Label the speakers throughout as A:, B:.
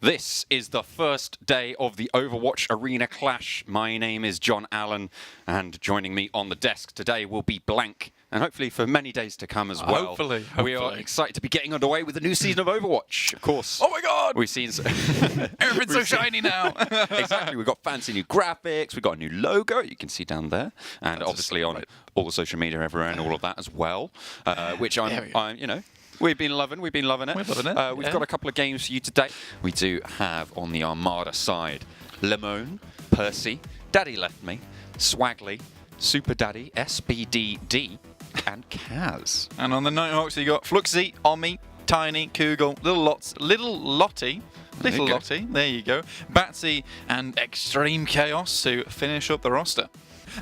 A: This is the first day of the Overwatch Arena Clash. My name is John Allen, and joining me on the desk today will be Blank, and hopefully for many days to come as well.
B: Hopefully.
A: We are excited to be getting underway with the new season of Overwatch, of course.
B: Oh my god!
A: We've seen...
B: Everything's so shiny now!
A: Exactly, we've got fancy new graphics, we've got a new logo, you can see down there, and obviously on all the social media everywhere and all of that as well, which I'm you know, we've been loving it. We're loving it. We've got a couple of games for you today. We do have on the Armada side, Lemon, Percy, Daddy Left Me, Swagley, Super Daddy, SBDD, and Kaz.
B: And on the Nighthawks, you got Fluxy, Omi, Tiny, Kugel, Little Lottie, there you go, Batsy, and Extreme Chaos to finish up the roster.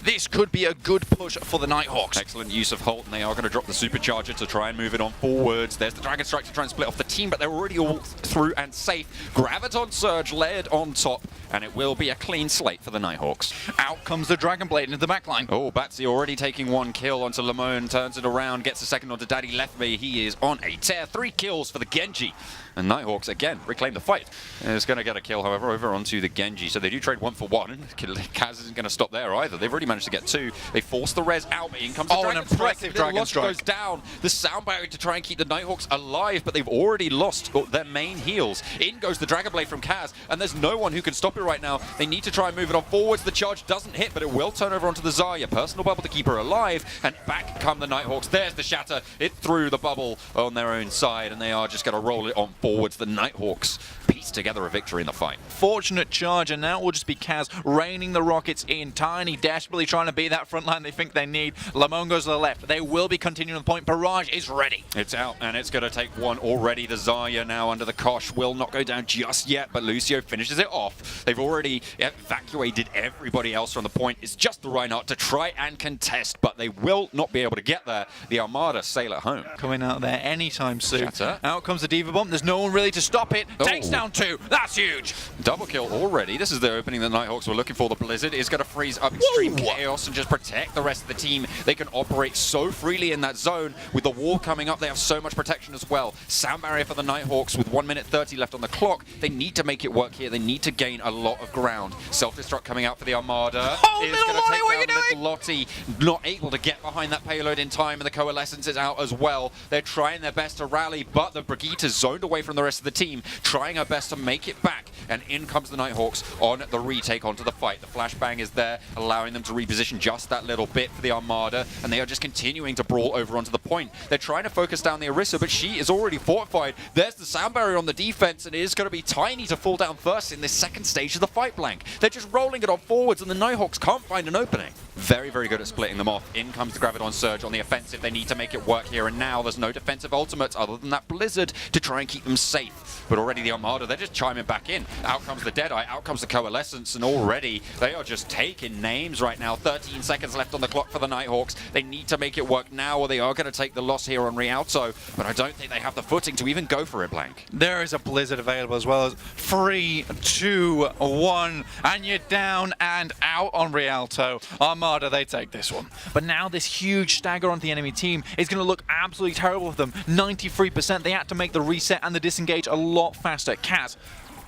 B: This could be a good push for the Nighthawks.
A: Excellent use of Holt, and they are going to drop the Supercharger to try and move it on forwards. There's the Dragon Strike to try and split off the team, but they're already all through and safe. Graviton Surge layered on top, and it will be a clean slate for the Nighthawks.
B: Out comes the Dragon Blade into the backline.
A: Oh, Batsy already taking one kill onto Lemon, turns it around, gets a second onto Daddy Left Me. He is on a tear. 3 kills for the Genji. And Nighthawks, again, reclaim the fight. Is going to get a kill, however, over onto the Genji. So they do trade 1 for 1. Kaz isn't going to stop there either. They've already managed to get 2. They force the res out, but in comes the Dragon Strike.
B: An impressive Dragon Strike.
A: Goes down. The sound barrier to try and keep the Nighthawks alive, but they've already lost their main heals. In goes the Dragon Blade from Kaz, and there's no one who can stop it right now. They need to try and move it on forwards. The charge doesn't hit, but it will turn over onto the Zarya. Personal bubble to keep her alive, and back come the Nighthawks. There's the shatter. It threw the bubble on their own side, and they are just going to roll it on forwards. The Nighthawks piece together a victory in the fight.
B: Fortunate charge, and now it will just be Kaz raining the rockets in. Tiny desperately trying to be that front line they think they need. Lemon goes to the left. They will be continuing the point. Barrage is ready.
A: It's out, and it's going to take one already. The Zarya now under the Kosh will not go down just yet, but Lucio finishes it off. They've already evacuated everybody else from the point. It's just the Reinhardt to try and contest, but they will not be able to get there. The Armada sail at home.
B: Coming out there anytime soon.
A: Shatter.
B: Out comes the Diva Bomb. There's no one really to stop it. Takes down 2. That's huge.
A: Double kill already. This is the opening that Nighthawks were looking for. The Blizzard is going to freeze up Extreme Chaos and just protect the rest of the team. They can operate so freely in that zone. With the wall coming up, they have so much protection as well. Sound barrier for the Nighthawks with 1 minute 30 left on the clock. They need to make it work here. They need to gain a lot of ground. Self-destruct coming out for the Armada.
B: Oh,
A: is going to take down
B: Little
A: Lottie. Not able to get behind that payload in time, and the Coalescence is out as well. They're trying their best to rally, but the Brigitte is zoned away from the rest of the team, trying her best to make it back, and in comes the Nighthawks on the retake onto the fight. The flashbang is there, allowing them to reposition just that little bit for the Armada, and they are just continuing to brawl over onto the point. They're trying to focus down the Orisa, but she is already fortified. There's the sound barrier on the defense, and it is going to be Tiny to fall down first in this second stage of the fight, Blank. They're just rolling it on forwards, and the Nighthawks can't find an opening. Very, very good at splitting them off. In comes the Graviton Surge on the offensive. They need to make it work here and now. There's no defensive ultimates other than that Blizzard to try and keep them safe. But already the Armada, they're just chiming back in. Out comes the Deadeye, out comes the Coalescence, and already they are just taking names right now. 13 seconds left on the clock for the Nighthawks. They need to make it work now, or they are going to take the loss here on Rialto, but I don't think they have the footing to even go for it, Blank.
B: There is a Blizzard available as well as 3, 2, 1, and you're down and out on Rialto. Armada, they take this one. But now this huge stagger onto the enemy team is going to look absolutely terrible for them. 93%. They had to make the reset and the disengage a lot faster. Kaz,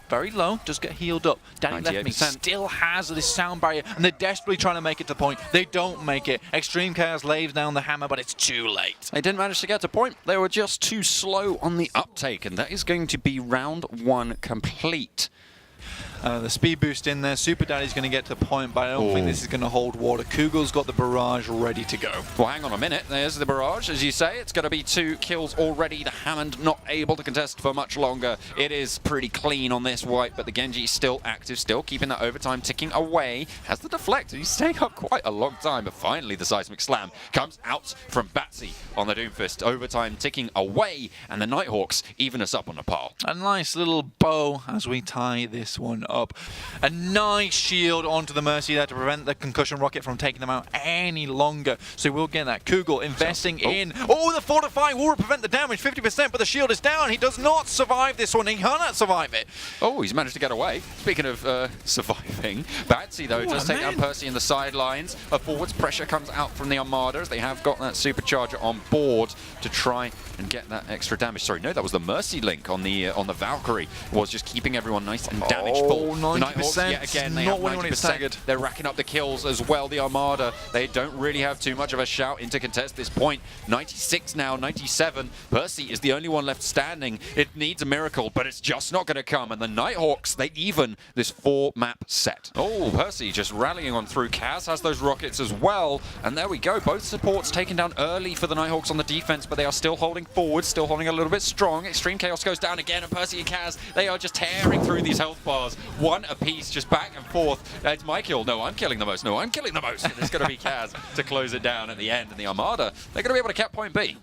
B: very low, just get healed up. Daddy Left Me still has this sound barrier, and they're desperately trying to make it to point. They don't make it. Extreme Chaos lays down the hammer, but it's too late.
A: They didn't manage to get to point. They were just too slow on the uptake, and that is going to be round 1 complete.
B: The speed boost in there. Super Daddy's going to get to point, but I don't think this is going to hold water. Kugel's got the barrage ready to go.
A: Well, hang on a minute. There's the barrage, as you say. It's going to be 2 kills already. The Hammond not able to contest for much longer. It is pretty clean on this wipe, but the Genji is still active, still keeping that overtime ticking away. Has the deflect. He's staying up quite a long time, but finally the Seismic Slam comes out from Batsy on the Doomfist. Overtime ticking away, and the Nighthawks even us up on the pile.
B: A nice little bow as we tie this one open up. A nice shield onto the Mercy there to prevent the concussion rocket from taking them out any longer. So we'll get that. Kugel investing in. Oh, the Fortify will prevent the damage, 50%, but the shield is down. He does not survive this one. He cannot survive it.
A: Oh, he's managed to get away. Speaking of surviving, Batsy, though, does take down Percy in the sidelines. A forwards pressure comes out from the Armada as they have got that supercharger on board to try and get that extra damage. Sorry, no, that was the Mercy link on the Valkyrie. Was just keeping everyone nice and damageful.
B: 90%.
A: The Nighthawks, yet again, they have 90%. They're racking up the kills as well. The Armada, they don't really have too much of a shout in to contest this point. 96 now, 97. Percy is the only one left standing. It needs a miracle, but it's just not going to come. And the Nighthawks, they even this 4-map set. Oh, Percy just rallying on through. Kaz has those rockets as well. And there we go. Both supports taken down early for the Nighthawks on the defense, but they are still holding forward, still holding a little bit strong. Extreme Chaos goes down again, and Percy and Kaz, they are just tearing through these health bars. One apiece, just back and forth. It's my kill. No, I'm killing the most. No, I'm killing the most. And it's going to be Kaz to close it down at the end. And the Armada, they're going to be able to cap point B.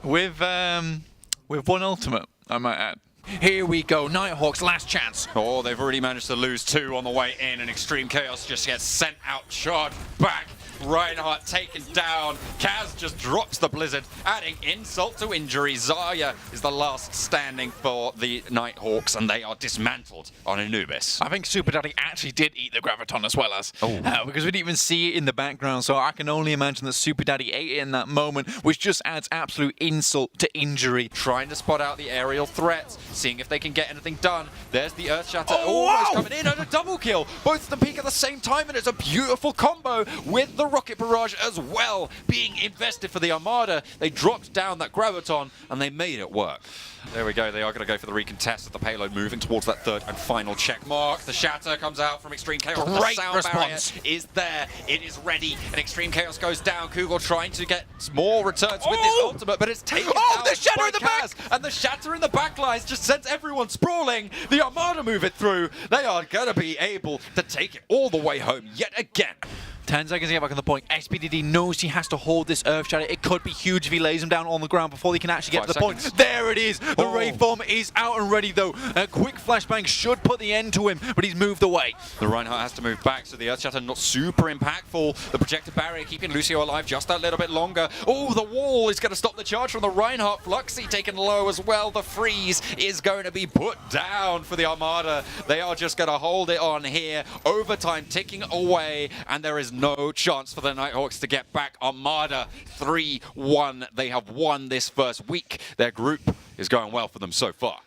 B: With one ultimate, I might add. Here we go, Nighthawks, last chance.
A: Oh, they've already managed to lose 2 on the way in, and Extreme Chaos just gets sent out, charged back. Reinhardt taken down. Kaz just drops the Blizzard, adding insult to injury. Zarya is the last standing for the Nighthawks, and they are dismantled on Anubis.
B: I think Super Daddy actually did eat the Graviton as well as, because we didn't even see it in the background, so I can only imagine that Super Daddy ate it in that moment, which just adds absolute insult to injury.
A: Trying to spot out the aerial threats, seeing if they can get anything done. There's the Earthshatter almost coming in, and a double kill. Both of them peak at the same time, and it's a beautiful combo with the rocket barrage as well being invested for the Armada. They dropped down that Graviton and they made it work. There we go. They are going to go for the recontest of the payload, moving towards that third and final check mark. The shatter comes out from Extreme Chaos.
B: Great
A: the sound
B: response.
A: barrier is there. It is ready, and Extreme Chaos goes down. Kugel trying to get more returns with this ultimate, but it's taken out
B: the shatter
A: by
B: in the
A: Kaz. And the shatter in the backlines just sends everyone sprawling. The Armada move it through. They are going to be able to take it all the way home yet again.
B: 10 seconds to get back on the point. SPDD knows he has to hold this Earthshatter. It could be huge if he lays him down on the ground before he can actually get to the point. There it is. The Ray Form is out and ready, though. A quick flashbang should put the end to him, but he's moved away.
A: The Reinhardt has to move back, so the Earthshatter not super impactful. The projected barrier keeping Lucio alive just that little bit longer. Oh, the wall is going to stop the charge from the Reinhardt. Fluxy taken low as well. The freeze is going to be put down for the Armada. They are just going to hold it on here. Overtime ticking away, and there is no chance for the Nighthawks to get back. Armada 3-1. They have won this first week. Their group is going well for them so far.